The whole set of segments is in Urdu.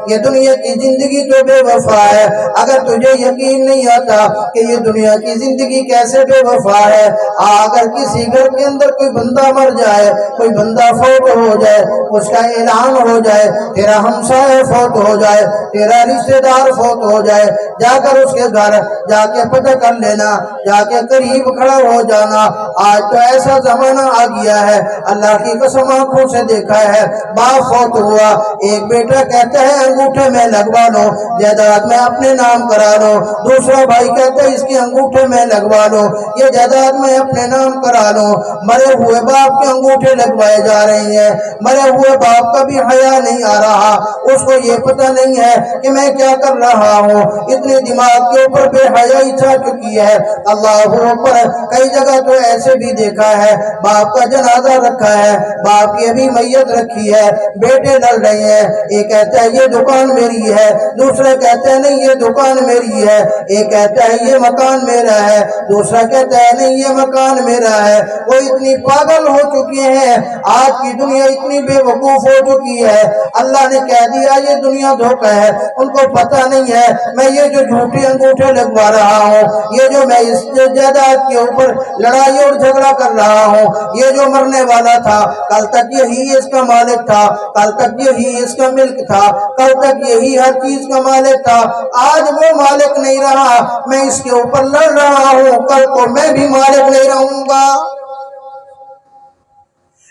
یہ دنیا کی زندگی تو بے وفا ہے. اگر تجھے یقین نہیں آتا کہ یہ دنیا کی زندگی کیسے بے وفا ہے، اگر کسی گھر کے اندر کوئی بندہ مر جائے، کوئی بندہ فوت ہو جائے، اس کا اعلان ہو جائے، تیرا ہمسایہ فوت ہو جائے، تیرا رشتہ دار فوت ہو جائے، جا کر اس کے گھر جا کے پتہ کر لینا، جا کے قریب کھڑا ہو جانا. آج تو ایسا زمانہ آ گیا ہے، اللہ کی قسم آنکھوں سے دیکھا ہے، باپ فوت ہوا، ایک بیٹا کہتا ہے انگوٹھے میں لگوا لو، جائیداد میں اپنے نام کرا لو. دوسرا بھائی کہتا ہے اس کی انگوٹھے میں لگوا لو، یہ جائیداد میں اپنے نام کرا لو. مرے ہوئے باپ کے انگوٹھے لگوائے جا رہے ہیں. مرے ہوئے باپ کا بھی حیا نہیں آ رہا، اس کو یہ پتہ نہیں ہے کہ میں کیا کر رہا ہوں. اتنے دماغ کے اوپر بے حیائی چھا چکی ہے. اللہ اکبر. کئی جگہ تو ایسے بھی دیکھا ہے، باپ کا جنازہ رکھا ہے، باپ کی ابھی میت رکھی ہے، بیٹے لڑ رہے ہیں. ایک کہتا ہے یہ دکان میری ہے، دوسرا کہتا ہے نہیں یہ دکان میری ہے. ایک کہتا ہے یہ مکان میرا ہے، دوسرا کہتا ہے نہیں یہ مکان میرا ہے. وہ اتنی پاگل ہو چکی ہیں، آج کی دنیا اتنی بے وقوف ہو چکی ہے. اللہ نے کہہ دیا یہ دنیا دھوکہ ہے. ان کو پتہ نہیں ہے میں یہ جو جھوٹی انگوٹھے لگوا رہا ہوں، یہ جو میں اس جائیداد کے اوپر لڑائی اور جھگڑا کر رہا ہوں، یہ جو مرنے والا تھا کل تک یہی اس کا مالک تھا، کل تک یہی اس کا ملک تھا، کل تک یہی ہر چیز کا مالک تھا. آج وہ مالک نہیں رہا، میں اس کے اوپر لڑ رہا ہوں، کل کو میں بھی مالک نہیں رہوں گا.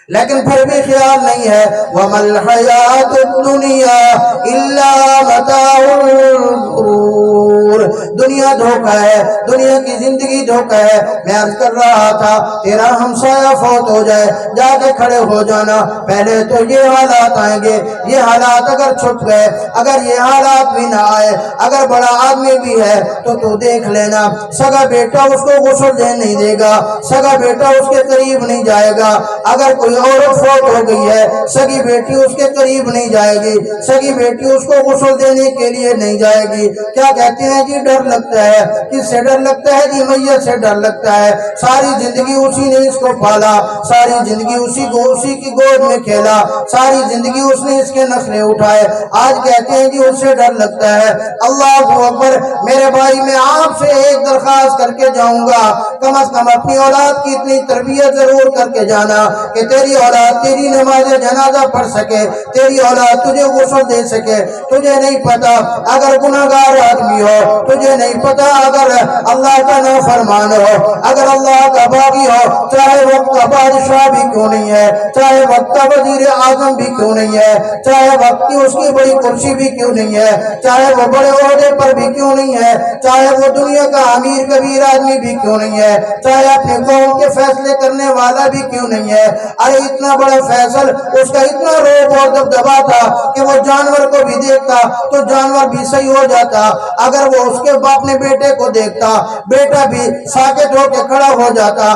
لیکن پھر بھی خیال نہیں ہے. وَمَا الْحَيَاةُ الدُّنْيَا إِلَّا مَتَاعُ الْغُرُورِ. دنیا دھوکہ ہے، دنیا کی زندگی دھوکہ ہے. میں عرض کر رہا تھا تیرا ہمسایہ فوت ہو جائے، جا کے کھڑے ہو جانا. پہلے تو یہ حالات آئیں گے، یہ حالات اگر چھپ گئے، اگر یہ حالات بھی نہ آئے، اگر بڑا آدمی بھی ہے تو دیکھ لینا سگا بیٹا اس کو غسل دے نہیں دے گا، سگا بیٹا اس کے قریب نہیں جائے گا. اگر کوئی عورت فوت ہو گئی ہے، سگی بیٹی اس کے قریب نہیں جائے گی، سگی بیٹی اس کو غسل دینے کے لیے نہیں جائے گی. کیا کہتے ہیں جی ڈر لگتا ہے. کس سے ڈر لگتا ہے جی؟ میت سے ڈر لگتا ہے. ساری زندگی اسی نے اس کو پالا، ساری زندگی اسی کی گود میں کھیلا، ساری زندگی اس نے اس کے نخرے اٹھائے. آج کہتے ہیں جی اس سے ڈر لگتا ہے. اللہ اکبر. میرے بھائی میں آپ سے ایک درخواست کر کے جاؤں گا، کم از کم اپنی اولاد کی اتنی تربیت ضرور کر کے جانا کہ تیری اولاد تیری نماز جنازہ پڑھ سکے، تیری اولاد تجھے غسل دے سکے. تجھے نہیں پتا اگر گناہگار آدمی ہو، تجھے نہیں پتا اگر اللہ کا نافرمان ہو، اگر اللہ کا باغی ہو، چاہے وقت کا بادشاہ بھی کیوں نہیں ہے، چاہے وقت کا وزیر اعظم بھی کیوں نہیں ہے، چاہے وقت کی اس کی بڑی کرسی بھی کیوں نہیں ہے، چاہے وہ بڑے عہدے پر بھی کیوں نہیں ہے، چاہے وہ دنیا کا امیر کبیر آدمی بھی کیوں نہیں ہے، چاہے اپنے قوم کے فیصلے کرنے والا بھی کیوں نہیں ہے. ارے اتنا بڑا فیصل، اس کا اتنا روب اور دبدبا تھا کہ وہ جانور کو بھی دیکھتا تو جانور بھی صحیح ہو جاتا. اگر وہ اس کے باپ نے بیٹے کو دیکھتا، بیٹا بھی ساکت ہو کے کھڑا ہو جاتا.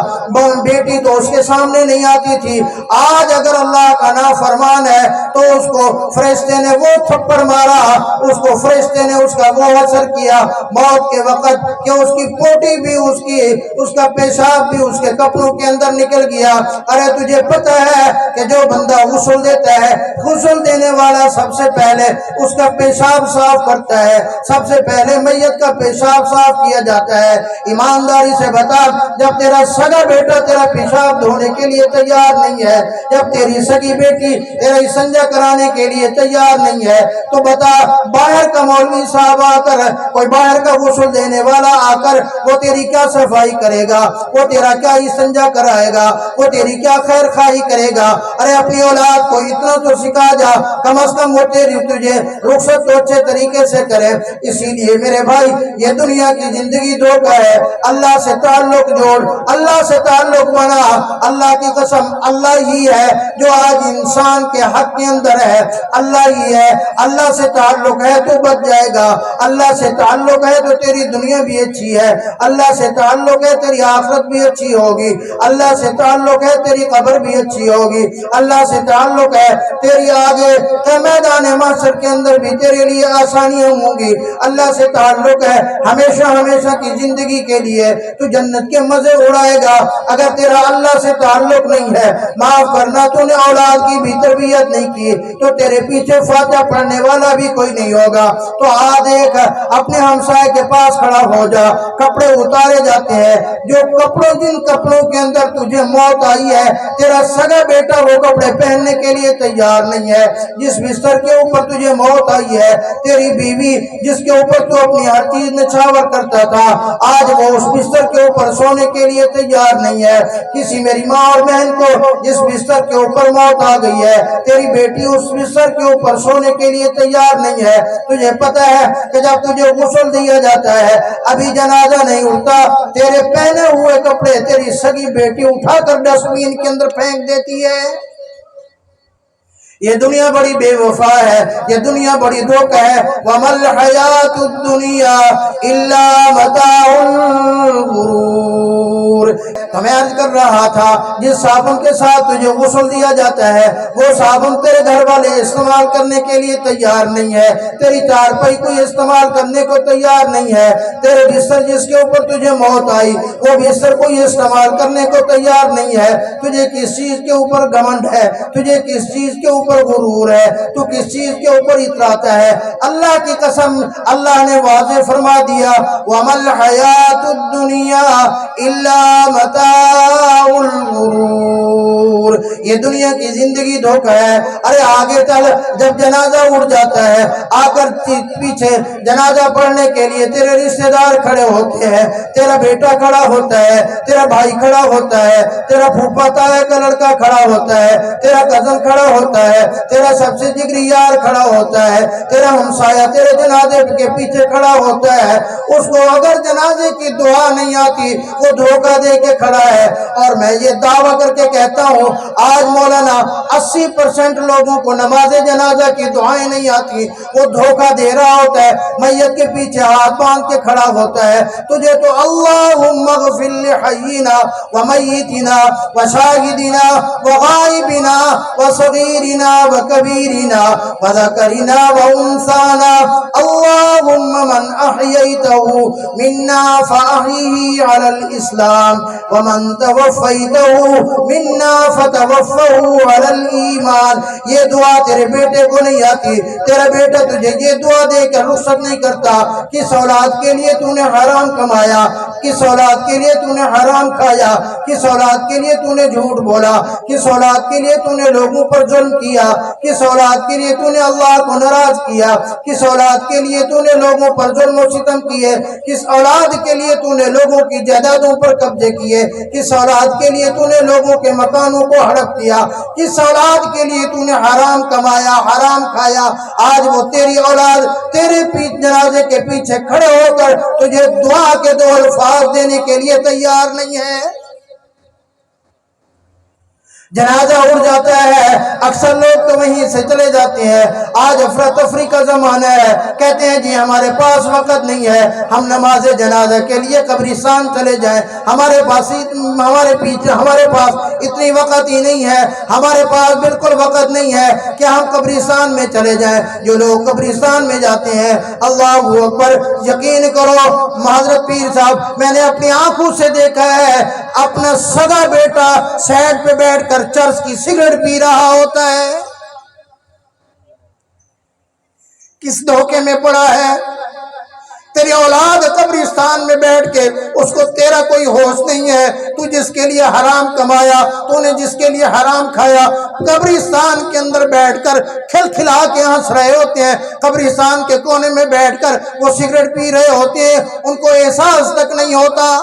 بیٹی تو اس کے سامنے نہیں آتی تھی. آج اگر اللہ کا نافرمان ہے تو اس کو فرشتے نے وہ تھپڑ مارا، اس کو فرشتے نے اس کا وہ اثر کیا موت کے وقت کہ اس کی پوٹی بھی اس کا پیشاب بھی اس کے کپڑوں کے اندر نکل گیا. ارے تجھے پتہ ہے کہ جو بندہ غسل دیتا ہے، غسل دینے والا سب سے پہلے اس کا پیشاب صاف کرتا ہے، سب سے پہلے میت کا پیشاب صاف کیا جاتا ہے. ایمانداری سے بتا، جب تیرا سگا بیٹا تیرا پیشاب دھونے کے لیے تیار نہیں ہے، جب تیری سگی بیٹی تیرا استنجا کرانے کے لیے تیار نہیں ہے، تو بتا باہر کا مولوی صاحب آ کر، کوئی باہر کا غسل دینے والا آ کر وہ تیری کیا صفائی کرے گا، وہ تیرا کیا استنجا کرائے گا، وہ تیری کیا خیر خواہی کرے گا. ارے اپنی اولاد کو اتنا تو سکھا جا، کم از کم وہ تجھے رخصت تو اچھے طریقے سے کرے. اسی لیے میرے بھائی یہ دنیا کی زندگی دھوکہ ہے. اللہ سے تعلق جوڑ، اللہ سے تعلق بنا. اللہ کی قسم اللہ ہی ہے جو آج انسان کے حق کے اندر ہے، اللہ ہی ہے. اللہ سے تعلق ہے تو بچ جائے گا، اللہ سے تعلق ہے تو تیری دنیا بھی اچھی ہے، اللہ سے تعلق ہے تیری آخرت بھی اچھی ہوگی، اللہ سے تعلق ہے تیری قبر بھی اچھی ہوگی، اللہ سے تعلق ہے تیری آگے کہ میدان محشر کے اندر بھی تیرے لیے آسانیاں ہوں گی، اللہ سے تعلق ہے ہمیشہ ہمیشہ کی زندگی کے لیے تو جنت کے مزے اڑائے گا۔ اگر تیرا اللہ سے تعلق نہیں ہے، معاف کرنا تو نے اولاد کی بھی تربیت نہیں کی تو تیرے پیچھے فاتحہ پڑھنے والا بھی کوئی نہیں ہوگا۔ تو دیکھ اپنے ہمسائے کے پاس کھڑا ہو جا، کپڑے اتارے جاتے ہیں، جو جن کپڑوں کے اندر تجھے موت آئی ہے تیرا سگا بیٹا وہ کپڑے پہننے کے لیے تیار نہیں ہے، جس بستر کے اوپر تجھے موت آئی ہے تیری بیوی جس کے اوپر تو اپنی ہر چیز نچھاور کرتا تھا آج وہ اس بستر کے اوپر سونے کے لیے تیار نہیں ہے۔ کسی میری ماں اور بہن کو جس بستر کے اوپر موت آ گئی ہے تیری بیٹی اس بستر کے اوپر سونے کے لیے تیار نہیں ہے۔ تجھے پتہ ہے کہ جب تجھے غسل دیا جاتا ہے ابھی جنازہ نہیں اٹھتا، تیرے پہنے ہوئے کپڑے تیری سگی بیٹی اٹھا کر ڈسٹ بین کے اندر پھینک دیتی ہے۔ یہ دنیا بڑی بے وفا ہے، یہ دنیا بڑی دھوکہ ہے۔ وَمَا الْحَيَاةُ الدُّنْيَا إِلَّا مَتَاعُ الْغُرُورِ۔ تو میں عرض کر رہا تھا جس صابن کے ساتھ تجھے غسل دیا جاتا ہے وہ صابن تیرے گھر والے استعمال کرنے کے لیے تیار نہیں ہے، تیری چارپائی کوئی استعمال کرنے کو تیار نہیں ہے، تیرے بستر جس کے اوپر تجھے موت آئی وہ بستر کوئی استعمال کرنے کو تیار نہیں ہے۔ تجھے کس چیز کے اوپر گھمنڈ ہے، تجھے کس چیز کے اوپر غرور ہے، تو کس چیز کے اوپر اتراتا ہے؟ اللہ کی قسم اللہ نے واضح فرما دیا وَمَا الْحَيَاةُ الدُّنْيَا إِلَّا مَتَاعُ الْغُرُورِ۔ یہ دنیا کی زندگی دھوکہ ہے۔ ارے آگے چل، جب جنازہ اٹھ جاتا ہے آ کر پیچھے جنازہ پڑھنے کے لیے تیرے رشتہ دار کھڑے ہوتے ہیں، تیرا بیٹا کھڑا ہوتا ہے، تیرا بھائی کھڑا ہوتا ہے، تیرا پھوپھا تایا کا لڑکا کھڑا ہوتا ہے، تیرا کزن کھڑا ہوتا ہے، تیرا سب سے جگری یار کھڑا ہوتا ہے، تیرا ہمسایہ تیرے جنازے کے پیچھے کھڑا ہوتا ہے۔ اس کو اگر جنازے کی دعا نہیں آتی وہ دھوکہ دے کے کھڑا ہے۔ اور میں یہ دعویٰ کر کے کہتا ہوں آج مولانا 80% لوگوں کو نماز جنازہ کی دعائیں نہیں آتی، وہ دھوکہ دے رہا ہوتا ہے، میت کے پیچھے ہاتھ باندھ کے کھڑا ہوتا ہے۔ تجھے تو اللہم اغفر لحینا ومیتنا وشاہدنا وغائبنا وصغیرنا وکبیرنا وذکرنا وانثانا اللہم من احییتہ منا فاحیہ علی الاسلام ومن توفیتہ منا فتوفہ علی الایمان۔ یہ دعا تیرے بیٹے کو نہیں آتی، تیرا بیٹا تجھے یہ دعا دے کر رخصت نہیں کرتا۔ کس اولاد کے لیے تو نے حرام کمایا، کس اولاد کے لیے تو نے حرام کھایا، کس اولاد کے لیے تو نے جھوٹ بولا، کس اولاد کے لیے تو نے لوگوں پر ظلم کیا، کس اولاد کے لیے تو نے اللہ کو ناراض کیا، کس اولاد کے لیے تو نے لوگوں پر ظلم و ستم کیے، کس اولاد کے لیے تو نے لوگوں کی جائیدادوں پر قبضے کیے، کس اولاد کے لیے تو نے لوگوں کے مکانوں کو ہڑپ دیا، کس اولاد کے لیے تو نے حرام کمایا، حرام کھایا۔ آج وہ تیری اولاد تیرے جنازے کے پیچھے کھڑے ہو کر تجھے دعا کے دو الفاظ دینے کے لیے تیار نہیں ہے۔ جنازہ اٹھ جاتا ہے اکثر لوگ تو وہیں سے چلے جاتے ہیں۔ آج افراتفری کا زمانہ ہے، کہتے ہیں جی ہمارے پاس وقت نہیں ہے ہم نماز جنازہ کے لیے قبرستان چلے جائیں، ہمارے پاس اتنی وقت ہی نہیں ہے، ہمارے پاس بالکل وقت نہیں ہے کہ ہم قبرستان میں چلے جائیں۔ جو لوگ قبرستان میں جاتے ہیں اللہ اکبر، یقین کرو حضرت پیر صاحب میں نے اپنی آنکھوں سے دیکھا ہے اپنا سگا بیٹا سیٹ پہ بیٹھ کر چرس کی سگریٹ پی رہا ہوتا ہے۔ کس دھوکے میں پڑا ہے؟ تیری اولاد قبرستان میں بیٹھ کے اس کو تیرا کوئی ہوش نہیں ہے، تو جس کے لیے حرام کمایا، تو نے جس کے لیے حرام کھایا، قبرستان کے اندر بیٹھ کر کھل کھلا کے ہنس رہے ہوتے ہیں، قبرستان کے کونے میں بیٹھ کر وہ سگریٹ پی رہے ہوتے ہیں، ان کو احساس تک نہیں ہوتا۔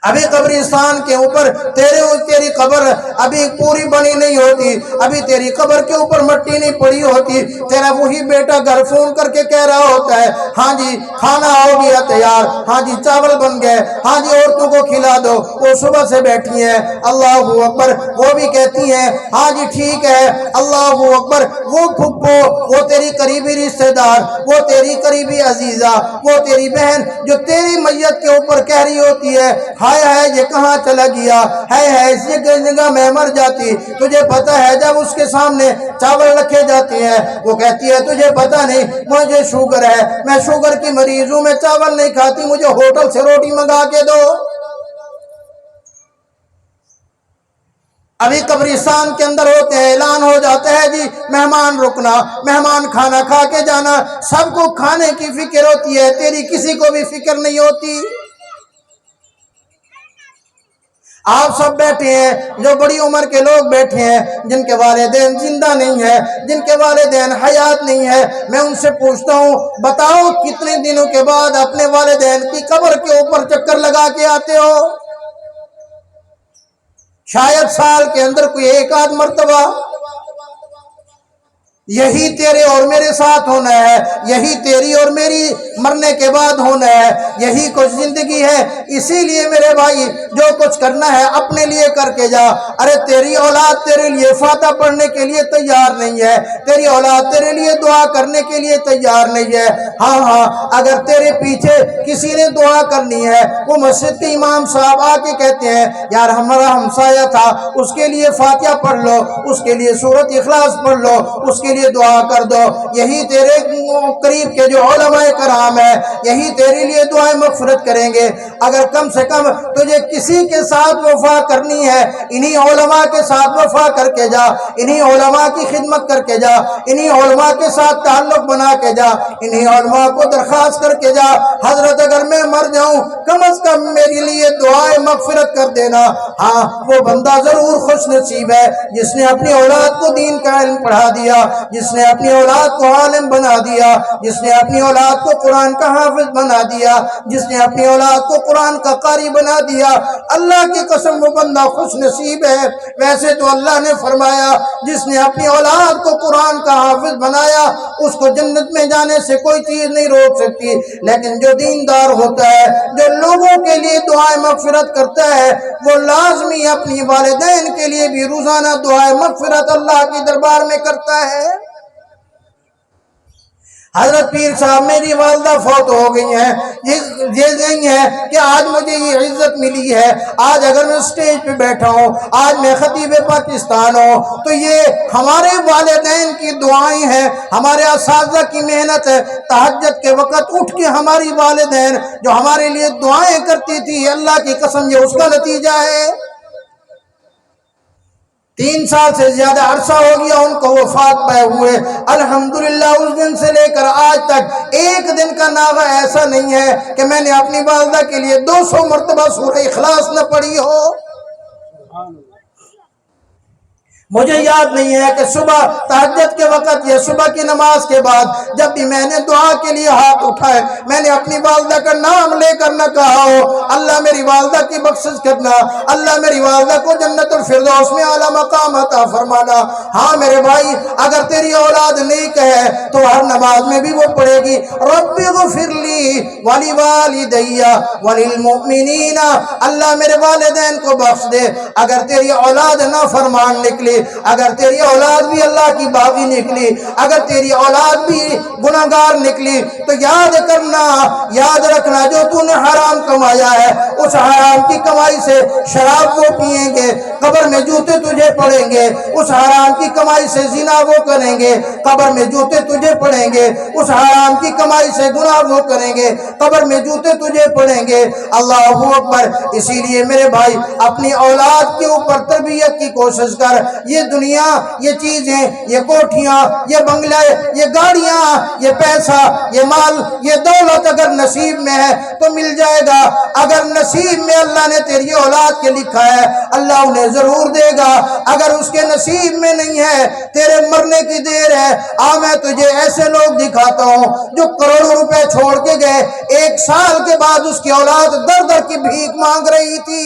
ابھی قبرستان کے اوپر تیری قبر ابھی پوری بنی نہیں ہوتی، ابھی تیری قبر کے اوپر مٹی نہیں پڑی ہوتی، تیرا وہی بیٹا گھر فون کر کے کہہ رہا ہوتا ہے ہاں جی کھانا ہو گیا تیار، ہاں جی چاول بن گئے، ہاں جی عورتوں کو کھلا دو، وہ صبح سے بیٹھی ہیں اللہ اکبر، وہ بھی کہتی ہیں ہاں جی ٹھیک ہے اللہ اکبر، وہ پھپھو، وہ تیری قریبی رشتہ دار، وہ تیری قریبی عزیزہ، وہ تیری بہن جو تیری میت کے اوپر کہہ رہی ہوتی ہے ہائے ہائے یہ کہاں چلا گیا، ہے اس جگہ میں مر جاتی، تجھے پتا ہے جب اس کے سامنے چاول رکھے جاتے ہیں وہ کہتی ہے تجھے پتا نہیں مجھے شوگر ہے، میں شوگر کی مریض ہوں، میں چاول نہیں کھاتی، مجھے ہوٹل سے روٹی منگا کے دو۔ ابھی قبرستان کے اندر ہوتے ہیں اعلان ہو جاتا ہے جی مہمان رکنا، مہمان کھانا کھا کے جانا، سب کو کھانے کی فکر ہوتی ہے، تیری کسی کو بھی فکر نہیں ہوتی۔ آپ سب بیٹھے ہیں جو بڑی عمر کے لوگ بیٹھے ہیں جن کے والدین زندہ نہیں ہیں، جن کے والدین حیات نہیں ہیں، میں ان سے پوچھتا ہوں بتاؤ کتنے دنوں کے بعد اپنے والدین کی قبر کے اوپر چکر لگا کے آتے ہو؟ شاید سال کے اندر کوئی ایک آدھ مرتبہ۔ یہی تیرے اور میرے ساتھ ہونا ہے، یہی تیری اور میری مرنے کے بعد ہونا ہے، یہی کچھ زندگی ہے۔ اسی لیے میرے بھائی جو کچھ کرنا ہے اپنے لیے کر کے جا۔ ارے تیری اولاد تیرے لیے فاتحہ پڑھنے کے لیے تیار نہیں ہے، تیری اولاد تیرے لیے دعا کرنے کے لیے تیار نہیں ہے۔ ہاں اگر تیرے پیچھے کسی نے دعا کرنی ہے، وہ مسجد کے امام صاحب آ کے کہتے ہیں یار ہمارا ہمسایہ تھا اس کے لیے فاتحہ پڑھ لو، اس کے لیے سورۃ اخلاص پڑھ لو، اس کے لیے دعا کر دو، یہی تیرے قریب کے جو علماء کرام ہیں یہی تیرے لیے دعائیں مغفرت کریں گے۔ اگر کم سے کم تجھے کسی کے ساتھ وفا کرنی ہے انہی علماء کے ساتھ وفا کر کے جا، انہی علماء کی خدمت کر کے جا، انہی علماء کے ساتھ تعلق بنا کے جا، انہی علماء کو درخواست کر کے جا حضرت اگر میں مر جاؤں کم از کم میرے لیے دعائیں مغفرت کر دینا۔ ہاں وہ بندہ ضرور خوش نصیب ہے جس نے اپنی اولاد کو دین کا علم پڑھا دیا، جس نے اپنی اولاد کو عالم بنا دیا، جس نے اپنی اولاد کو قرآن کا حافظ بنا دیا، جس نے اپنی اولاد کو قرآن کا قاری بنا دیا۔ اللہ کی قسم وہ بندہ خوش نصیب ہے۔ ویسے تو اللہ نے فرمایا جس نے اپنی اولاد کو قرآن کا حافظ بنایا اس کو جنت میں جانے سے کوئی چیز نہیں روک سکتی، لیکن جو دیندار ہوتا ہے جو لوگوں کے لیے دعائیں مغفرت کرتا ہے وہ لازمی اپنی والدین کے لیے بھی روزانہ دعائیں مغفرت اللہ کی دربار میں کرتا ہے۔ حضرت پیر صاحب میری والدہ فوت ہو گئی ہیں، یہ نہیں ہے کہ آج مجھے یہ عزت ملی ہے، آج اگر میں سٹیج پہ بیٹھا ہوں، آج میں خطیب پاکستان ہوں تو یہ ہمارے والدین کی دعائیں ہیں، ہمارے اساتذہ کی محنت ہے۔ تہجد کے وقت اٹھ کے ہماری والدین جو ہمارے لیے دعائیں کرتی تھی اللہ کی قسم یہ اس کا نتیجہ ہے۔ 3 سال سے زیادہ عرصہ ہو گیا ان کو وفات پائے ہوئے، الحمدللہ اس دن سے لے کر آج تک ایک دن کا ناغہ ایسا نہیں ہے کہ میں نے اپنی والدہ کے لیے 200 مرتبہ سورہ اخلاص نہ پڑھی ہو۔ مجھے یاد نہیں ہے کہ صبح تہجد کے وقت یا صبح کی نماز کے بعد جب بھی میں نے دعا کے لیے ہاتھ اٹھائے میں نے اپنی والدہ کا نام لے کر نہ کہا ہو اللہ میری والدہ کی بخشش کرنا، اللہ میری والدہ کو جنت الفردوس میں اعلیٰ مقام عطا فرمانا۔ ہاں میرے بھائی اگر تیری اولاد نیک ہے تو ہر نماز میں بھی وہ پڑھے گی رب اغفر لی ولوالدی وللمؤمنین، اللہ میرے والدین کو بخش دے۔ اگر تیری اولاد نافرمان نکلی، اگر تیری اولاد بھی اللہ کی باغی نکلی، اگر تیری اولاد بھی گناہگار نکلی تو یاد کرنا، یاد رکھنا جو تو نے حرام کمایا ہے اس حرام کی کمائی سے شراب وہ پیئیں گے، قبر میں جوتے تجھے پڑیں گے، اس حرام کی کمائی سے زنا وہ کریں گے، قبر میں جوتے تجھے پڑیں گے، اس حرام کی کمائی سے گناہ وہ کریں گے، قبر میں جوتے تجھے پڑیں گے۔ اللہ اکبر۔ اسی لیے میرے بھائی اپنی اولاد کے اوپر تربیت کی کوشش کر، یہ دنیا، یہ چیزیں، یہ کوٹھیاں، یہ بنگلے، یہ گاڑیاں، یہ پیسہ، یہ مال، یہ دولت اگر نصیب میں ہے تو مل جائے گا۔ اگر نصیب میں اللہ نے تیری اولاد کے لکھا ہے اللہ انہیں ضرور دے گا، اگر اس کے نصیب میں نہیں ہے، تیرے مرنے کی دیر ہے، میں تجھے ایسے لوگ دکھاتا ہوں جو کروڑوں روپے چھوڑ کے گئے، 1 سال کے بعد اس کی اولاد در در کی بھیک مانگ رہی تھی۔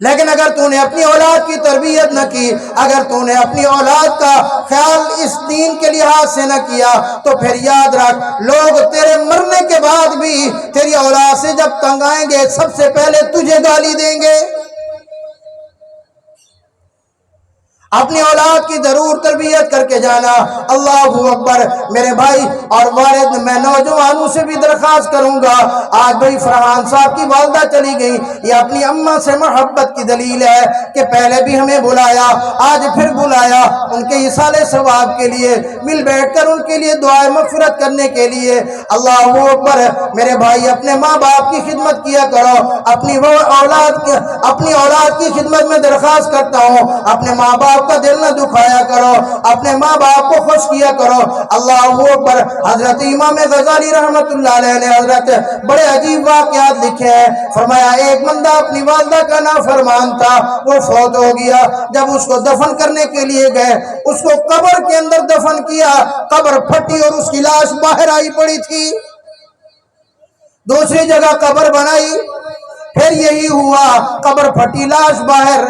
لیکن اگر تو نے اپنی اولاد کی تربیت نہ کی، اگر تو نے اپنی اولاد کا خیال اس دین کے لحاظ سے نہ کیا، تو پھر یاد رکھ لوگ تیرے مرنے کے بعد بھی تیری اولاد سے جب تنگ آئیں گے سب سے پہلے تجھے گالی دیں گے۔ اپنی اولاد کی ضرور تربیت کر کے جانا۔ اللہ اکبر۔ میرے بھائی اور والد، میں نوجوانوں سے بھی درخواست کروں گا، آج بھائی فرحان صاحب کی والدہ چلی گئی، یہ اپنی اماں سے محبت کی دلیل ہے کہ پہلے بھی ہمیں بلایا، آج پھر بلایا، ان کے ایصال ثواب کے لیے مل بیٹھ کر ان کے لیے دعائے مغفرت کرنے کے لیے۔ اللہ اکبر۔ میرے بھائی اپنے ماں باپ کی خدمت کیا کرو، اپنی اولاد کی خدمت میں درخواست کرتا ہوں، اپنے ماں باپ کا دل نہ دکھایا کرو، اپنے ماں باپ کو خوش کیا کرو۔ اللہ اکبر۔ حضرت امام غزالی رحمت اللہ علیہ نے حضرت بڑے عجیب واقعات لکھے ہیں۔ فرمایا ایک بندہ اپنی والدہ کا نافرمان تھا، وہ فوت ہو گیا، جب اس کو دفن کرنے کے لیے گئے، اس کو قبر کے اندر دفن کیا، قبر پھٹی اور اس کی لاش باہر آئی پڑی تھی۔ دوسری جگہ قبر بنائی، پھر یہی ہوا، قبر پھٹی لاش باہر۔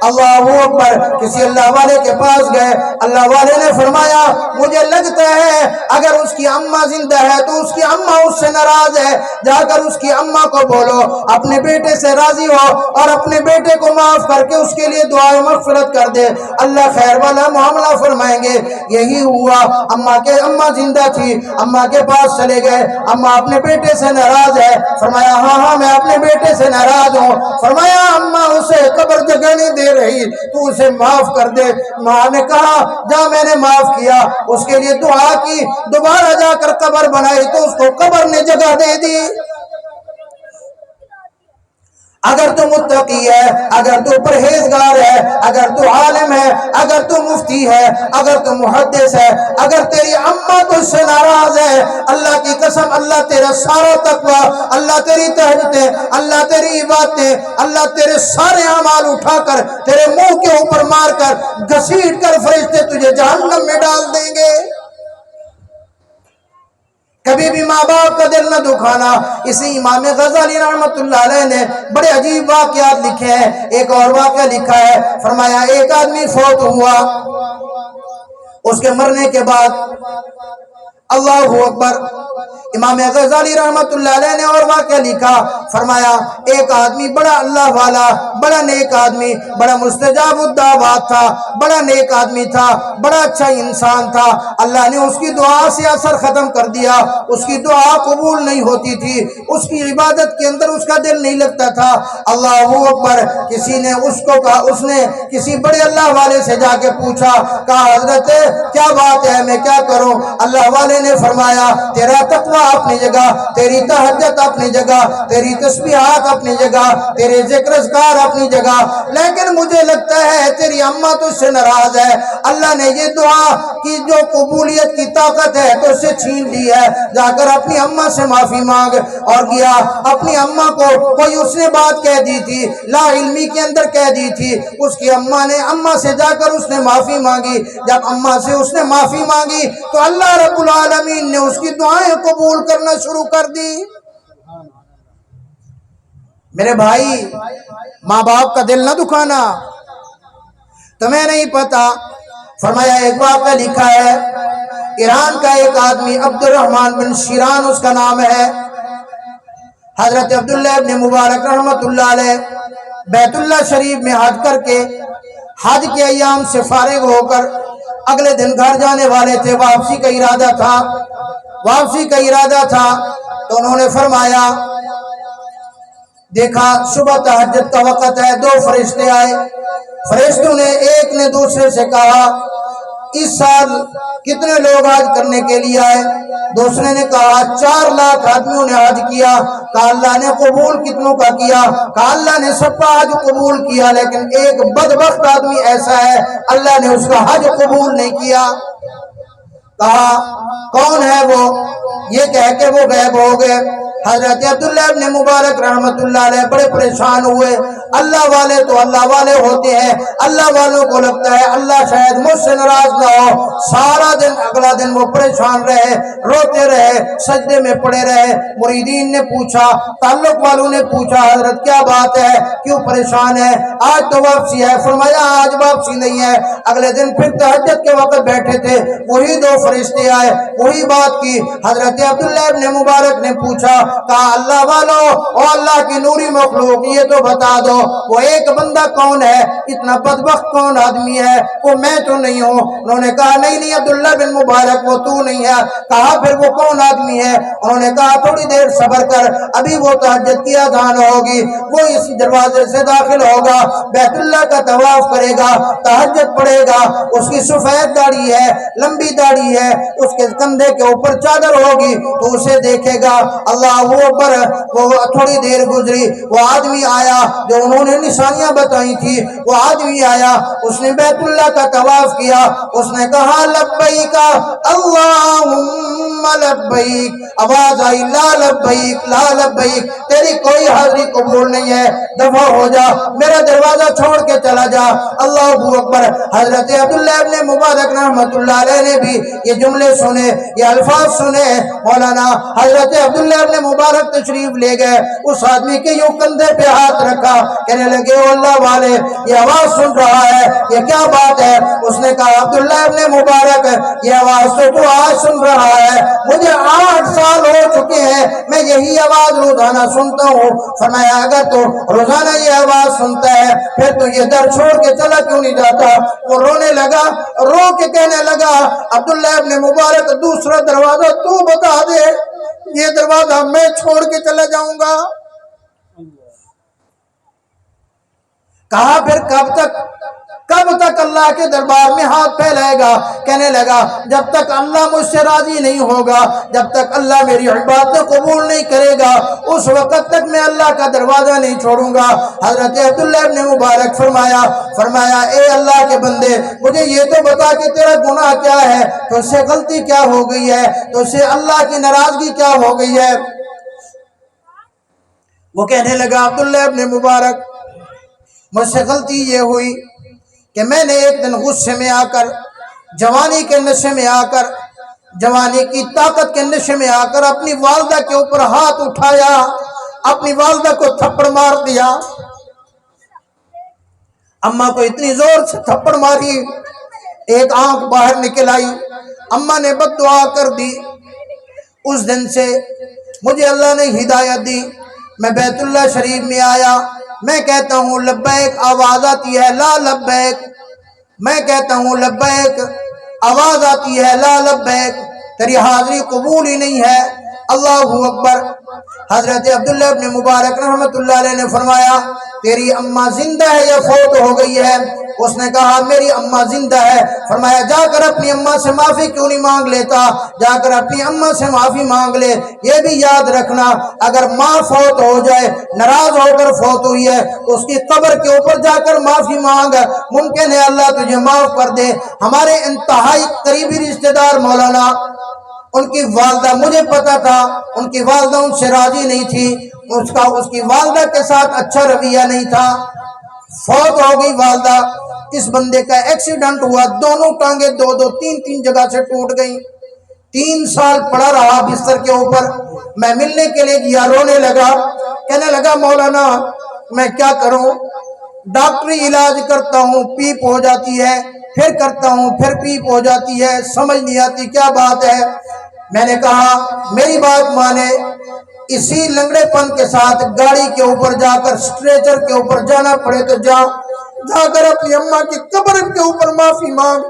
اللہ اکبر۔ کسی اللہ والے کے پاس گئے، اللہ والے نے فرمایا مجھے لگتا ہے اگر اس کی اماں زندہ ہے تو اس کی اماں اس سے ناراض ہے، جا کر اس کی اماں کو بولو اپنے بیٹے سے راضی ہو اور اپنے بیٹے کو معاف کر کے اس کے لیے دعائیں مغفرت کر دے، اللہ خیر والا معاملہ فرمائیں گے۔ یہی ہوا، اماں زندہ تھی، اماں کے پاس چلے گئے، اماں اپنے بیٹے سے ناراض ہے، فرمایا ہاں میں اپنے بیٹے سے ناراض ہوں، فرمایا اماں اسے قبر جگہ نہیں دے رہی، تو اسے معاف کر دے۔ ماں نے کہا جا میں نے معاف کیا، اس کے لیے دعا کی، دوبارہ جا کر قبر بنائی تو اس کو قبر نے جگہ دے دی۔ اگر تو متقی ہے، اگر تو پرہیزگار ہے، اگر تو عالم ہے، اگر تو مفتی ہے، اگر تو محدث ہے، اگر تیری اماں تو اس سے ناراض ہے، اللہ کی قسم اللہ تیرا سارا تقوی، اللہ تیری تہجدیں، اللہ تیری عبادتیں، اللہ تیرے سارے اعمال اٹھا کر تیرے منہ کے اوپر مار کر گھسیٹ کر فرشتے تجھے جہنم میں ڈال دیں گے۔ کبھی بھی ماں باپ کا دل نہ دکھانا۔ اسی امام غزالی رحمت اللہ علیہ نے بڑے عجیب واقعات لکھے ہیں۔ ایک اور واقعہ لکھا ہے، فرمایا ایک آدمی فوت ہوا، اس کے مرنے کے بعد اللہ اکبر، امام غزالی رحمت اللہ علیہ نے اور واقعہ لکھا، فرمایا ایک آدمی بڑا اللہ والا، بڑا نیک آدمی، بڑا مستجاب الدعوات تھا، بڑا نیک آدمی تھا، بڑا اچھا انسان تھا، اللہ نے اس کی دعا سے اثر ختم کر دیا، اس کی دعا قبول نہیں ہوتی تھی، اس کی عبادت کے اندر اس کا دل نہیں لگتا تھا۔ اللہ اکبر۔ کسی نے اس کو کہا، اس نے کسی بڑے اللہ والے سے جا کے پوچھا، کہا حضرت کیا بات ہے، میں کیا کروں؟ اللہ والے نے فرمایا تیرا تقوی اپنی جگہ، تیری تہجد اپنی جگہ، تیری تسبیحات اپنی جگہ، تیرے ذکر اذکار اپنی جگہ، لیکن مجھے لگتا ہے تیری اماں تو اس سے ناراض ہے، اللہ نے یہ دعا کی جو قبولیت کی طاقت ہے تو اس سے چھین لی ہے، جا کر اپنی اماں سے معافی مانگ۔ اور گیا اپنی اماں کو، کوئی اس نے بات کہہ دی تھی، لا علمی کے اندر کہہ دی تھی، اس کی اماں سے جا کر اس نے معافی مانگی، جب اماں سے اس نے معافی مانگی تو اللہ رب العالمین نے اس کی دعائیں قبول کرنا شروع کر دی۔ میرے بھائی ماں باپ کا دل نہ دکھانا، تمہیں نہیں پتا۔ فرمایا ایک واقعہ لکھا ہے، ایران کا ایک آدمی عبد الرحمن بن شیران اس کا نام ہے، حضرت عبداللہ ابن مبارک رحمت اللہ علیہ بیت اللہ شریف میں حج کر کے، حج کے ایام سے فارغ ہو کر اگلے دن گھر جانے والے تھے، واپسی کا ارادہ تھا تو انہوں نے فرمایا، دیکھا صبح تہجد کا وقت ہے، 2 فرشتے آئے، فرشتوں نے ایک نے دوسرے سے کہا اس سال کتنے لوگ حج کرنے کے لیے آئے؟ دوسرے نے کہا 4 لاکھ آدمیوں نے حج کیا۔ کہا اللہ نے قبول کتنوں کا کیا؟ کہا اللہ نے سب کا حج قبول کیا، لیکن ایک بدبخت آدمی ایسا ہے اللہ نے اس کا حج قبول نہیں کیا۔ کہا کون ہے وہ؟ یہ کہہ کے وہ غائب ہو گئے۔ حضرت عبداللہ ابن مبارک رحمت اللہ علیہ بڑے پریشان ہوئے۔ اللہ والے تو اللہ والے ہوتے ہیں، اللہ والوں کو لگتا ہے اللہ شاید مجھ سے ناراض نہ ہو۔ سارا دن اگلا دن وہ پریشان رہے، روتے رہے، سجدے میں پڑے رہے۔ مریدین نے پوچھا، تعلق والوں نے پوچھا حضرت کیا بات ہے، کیوں پریشان ہے؟ آج تو واپسی ہے۔ فرمایا آج واپسی نہیں ہے۔ اگلے دن پھر تہجد کے وقت بیٹھے تھے، وہی 2 فرشتے آئے، وہی بات کی۔ حضرت عبداللہ ابن مبارک نے پوچھا، کہا اللہ والو او اللہ کی نوری مخلوق یہ تو بتا دو وہ ایک بندہ کون ہے، اتنا بدبخت کون آدمی ہے؟ وہ میں تو نہیں ہوں۔ انہوں نے کہا نہیں عبداللہ بن مبارک وہ تو نہیں ہے۔ کہا پھر وہ کون آدمی ہے؟ انہوں نے کہا تھوڑی دیر صبر کر، ابھی وہ تہجد کی اذان ہوگی، وہ اس دروازے سے داخل ہوگا، بیت اللہ کا طواف کرے گا، تہجد پڑھے گا، اس کی سفید داڑھی ہے، لمبی داڑھی ہے، اس کے کندھے کے اوپر چادر ہوگی تو اسے دیکھے گا۔ اللہ اکبر۔ وہ تھوڑی دیر گزری، وہ آدمی آیا جو انہوں نے نشانیاں بتائی تھی، وہ آدمی آیا، اس نے بیت اللہ کا طواف کیا، اس نے کہا لبیک اللہم لبیک، آواز آئی لا لبیک لا لبیک، تیری کوئی حاضری قبول نہیں ہے، دفع ہو جا، میرا دروازہ چھوڑ کے چلا جا۔ اللہ اکبر۔ حضرت عبداللہ ابن مبارک رحمت اللہ علیہ نے بھی یہ جملے سنے، یہ الفاظ سنے۔ مولانا حضرت عبداللہ ابن مبارک تشریف لے گئے، اس آدمی کے یوں کندھے پہ ہاتھ رکھا، کہنے لگے او اللہ والے یہ آواز سن رہا ہے، یہ کیا بات ہے؟ اس نے کہا عبداللہ ابن مبارک یہ آواز تو آج سن رہا ہے، مجھے 8 سال ہو چکے ہیں میں یہی آواز روزانہ سنتا ہوں۔ فرمایا اگر تو روزانہ یہ آواز سنتا ہے پھر تو یہ در چھوڑ کے چلا کیوں نہیں جاتا؟ وہ رونے لگا، رو کے کہنے لگا عبداللہ ابن مبارک دوسرا دروازہ تو بتا دے، یہ دروازہ میں چھوڑ کے چلا جاؤں گا۔ کہا پھر کب تک اللہ کے دربار میں ہاتھ پھیلائے گا؟ کہنے لگا جب تک اللہ مجھ سے راضی نہیں ہوگا، جب تک اللہ میری عبادت قبول نہیں کرے گا، اس وقت تک میں اللہ کا دروازہ نہیں چھوڑوں گا۔ حضرت عبداللہ ابن مبارک فرمایا اے اللہ کے بندے مجھے یہ تو بتا کہ تیرا گناہ کیا ہے، تو اس سے غلطی کیا ہو گئی ہے، تو اس سے اللہ کی ناراضگی کیا ہو گئی ہے؟ وہ کہنے لگا عبداللہ ابن مبارک مجھ سے غلطی یہ ہوئی کہ میں نے ایک دن غصے میں آ کر، جوانی کے نشے میں آ کر، جوانی کی طاقت کے نشے میں آ کر اپنی والدہ کے اوپر ہاتھ اٹھایا، اپنی والدہ کو تھپڑ مار دیا۔ اماں کو اتنی زور سے تھپڑ ماری ایک آنکھ باہر نکل آئی، اماں نے بد دعا کر دی۔ اس دن سے مجھے اللہ نے ہدایت دی، میں بیت اللہ شریف میں آیا، میں کہتا ہوں لبیک، آواز آتی ہے لا لبیک، میں کہتا ہوں لبیک، آواز آتی ہے لا لبیک، تیری حاضری قبول ہی نہیں ہے۔ اللہ اکبر۔ حضرت عبداللہ ابن مبارک رحمت اللہ علیہ نے فرمایا تیری اماں زندہ ہے یا فوت ہو گئی ہے؟ اس نے کہا میری اماں زندہ ہے۔ فرمایا جا کر اپنی اماں سے معافی کیوں نہیں مانگ لیتا؟ جا کر اپنی اماں سے معافی مانگ لے۔ یہ بھی یاد رکھنا اگر ماں فوت ہو جائے، ناراض ہو کر فوت ہوئی ہے، اس کی قبر کے اوپر جا کر معافی مانگ، ممکن ہے اللہ تجھے معاف کر دے۔ ہمارے انتہائی قریبی رشتہ دار مولانا، ان کی والدہ مجھے پتا تھا ان کی والدہ ان سے راضی نہیں تھی، اس کی والدہ کے ساتھ اچھا رویہ نہیں تھا، فوت ہو گئی والدہ۔ اس بندے کا ایکسیڈنٹ ہوا، دونوں ٹانگیں دو تین جگہ سے ٹوٹ گئیں، 3 سال پڑا رہا بستر کے اوپر۔ میں ملنے کے لیے گیا، رونے لگا، کہنے لگا مولانا میں کیا کروں، ڈاکٹری علاج کرتا ہوں پیپ ہو جاتی ہے، پھر کرتا ہوں پھر پیپ ہو جاتی ہے، سمجھ نہیں آتی کیا بات ہے۔ میں نے کہا میری بات مانے، اسی لنگڑے پن کے ساتھ گاڑی کے اوپر جا کر سٹریچر کے اوپر جانا پڑے تو جا کر اپنی اماں کی قبر کے اوپر معافی مانگ،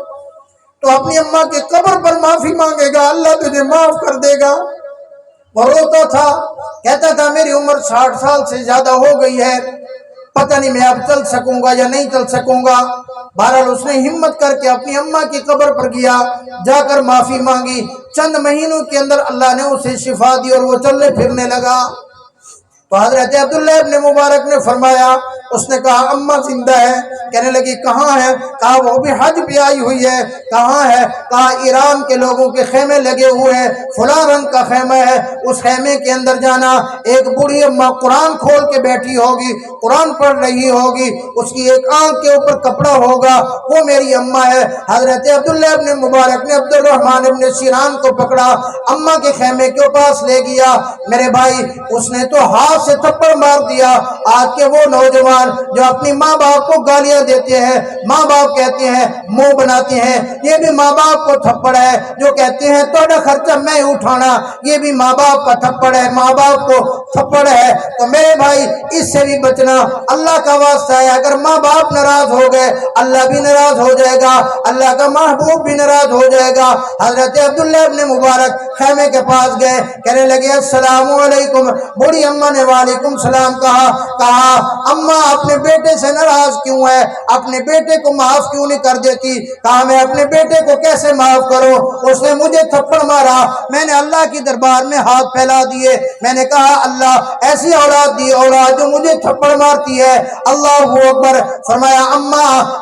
تو اپنی اماں کی قبر پر معافی مانگے گا اللہ تجھے معاف کر دے گا۔ وہ روتا تھا، کہتا تھا میری عمر 60 سال سے زیادہ ہو گئی ہے، پتہ نہیں میں اب چل سکوں گا یا نہیں چل سکوں گا۔ بہرحال اس نے ہمت کر کے اپنی اماں کی قبر پر گیا، جا کر معافی مانگی۔ چند مہینوں کے اندر اللہ نے اسے شفا دی اور وہ چلنے پھرنے لگا۔ تو حضرت عبداللہ ابن مبارک نے فرمایا، اس نے کہا اماں زندہ ہے؟ کہنے لگی کہاں ہے؟ کہا وہ بھی حج پہ آئی ہوئی ہے۔ کہاں ہے؟ کہا ایران کے لوگوں کے خیمے لگے ہوئے ہیں، فلاں رنگ کا خیمہ ہے، اس خیمے کے اندر جانا۔ ایک بوڑھی اماں قرآن کھول کے بیٹھی ہوگی، قرآن پڑھ رہی ہوگی، اس کی ایک آنکھ کے اوپر کپڑا ہوگا، وہ میری اماں ہے۔ حضرت عبداللہ ابن مبارک نے عبد الرحمن ابن سیران کو پکڑا، اماں کے خیمے کے پاس لے گیا۔ میرے بھائی اس نے تو ہاتھ سے تھپڑ مار دیا۔ آج کے وہ نوجوان جو اپنی ماں باپ کو گالیاں دیتے ہیں، ماں باپ کہتے ہیں، منہ بناتے ہیں، یہ بھی ماں باپ کو تھپڑ ہے۔ جو کہتے ہیں توڑا خرچہ میں اٹھانا، یہ بھی ماں باپ کا تھپڑ ہے، ماں باپ کو تھپڑ ہے۔ تو میرے بھائی اس سے بھی بچنا، اللہ کا واسطہ ہے، اگر ماں باپ ناراض ہو گئے اللہ بھی ناراض ہو جائے گا، اللہ کا محبوب بھی ناراض ہو جائے گا۔ حضرت عبداللہ ابن مبارک خیمے کے پاس گئے، کہنے لگے السلام علیکم۔ بوڑھی اماں نے وعلیکم السلام کہا اماں اپنے بیٹے سے ناراض کیوں ہے؟ اپنے بیٹے کو معاف کیوں نہیں کر دیتی؟ کہا میں اپنے بیٹے کو کیسے معاف کروں؟ اس نے مجھے تھپڑ مارا، میں نے اللہ کی دربار میں ہاتھ پھیلا دیے، میں نے کہا اللہ ایسی اولاد دی، اولاد جو مجھے تھپڑ مارتی ہے۔ اللہ اکبر۔ فرمایا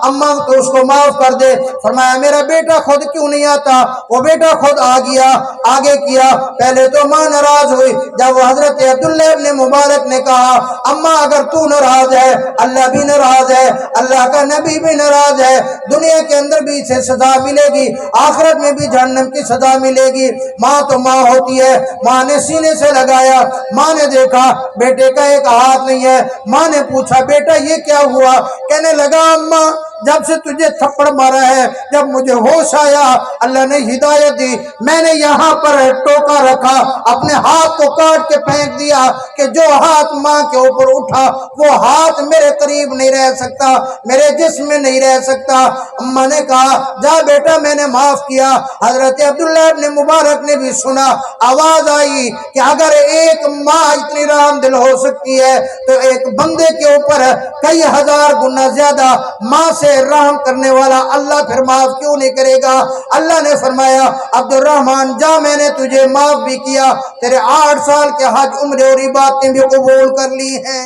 اماں تو اس کو معاف کر دے۔ فرمایا میرا بیٹا خود کیوں نہیں آتا؟ وہ بیٹا خود آ گیا، آگے کیا۔ پہلے تو ماں ناراض ہوئی، جب حضرت عبداللہ ابن مبارک نے کہا اماں اگر تو ناراض ہے اللہ بھی ناراض ہے، اللہ کا نبی بھی ناراض ہے، دنیا کے اندر بھی اسے سزا ملے گی، آخرت میں بھی جہنم کی سزا ملے گی۔ ماں تو ماں ہوتی ہے۔ ماں نے سینے سے لگایا، ماں نے دیکھا بیٹے کا ایک ہاتھ نہیں ہے۔ ماں نے پوچھا بیٹا یہ کیا ہوا؟ کہنے لگا اماں جب سے تجھے تھپڑ مارا ہے، جب مجھے ہوش آیا اللہ نے ہدایت دی، میں نے یہاں پر ٹوکا رکھا، اپنے ہاتھ کو کاٹ کے پھینک دیا کہ جو ہاتھ ماں کے اوپر اٹھا وہ ہاتھ میرے قریب نہیں رہ سکتا، میرے جسم میں نہیں رہ سکتا۔ اماں نے کہا جا بیٹا میں نے معاف کیا۔ حضرت عبداللہ ابن مبارک نے بھی سنا، آواز آئی کہ اگر ایک ماں اتنی رحم دل ہو سکتی ہے تو ایک بندے کے اوپر کئی ہزار گنا زیادہ ماں سے رحم کرنے والا اللہ پھر معاف کیوں نہیں کرے گا؟ اللہ نے فرمایا عبد الرحمن جا میں نے تجھے معاف بھی کیا، تیرے 8 سال کے حج عمرے اور عبادتیں بھی قبول کر لی ہیں۔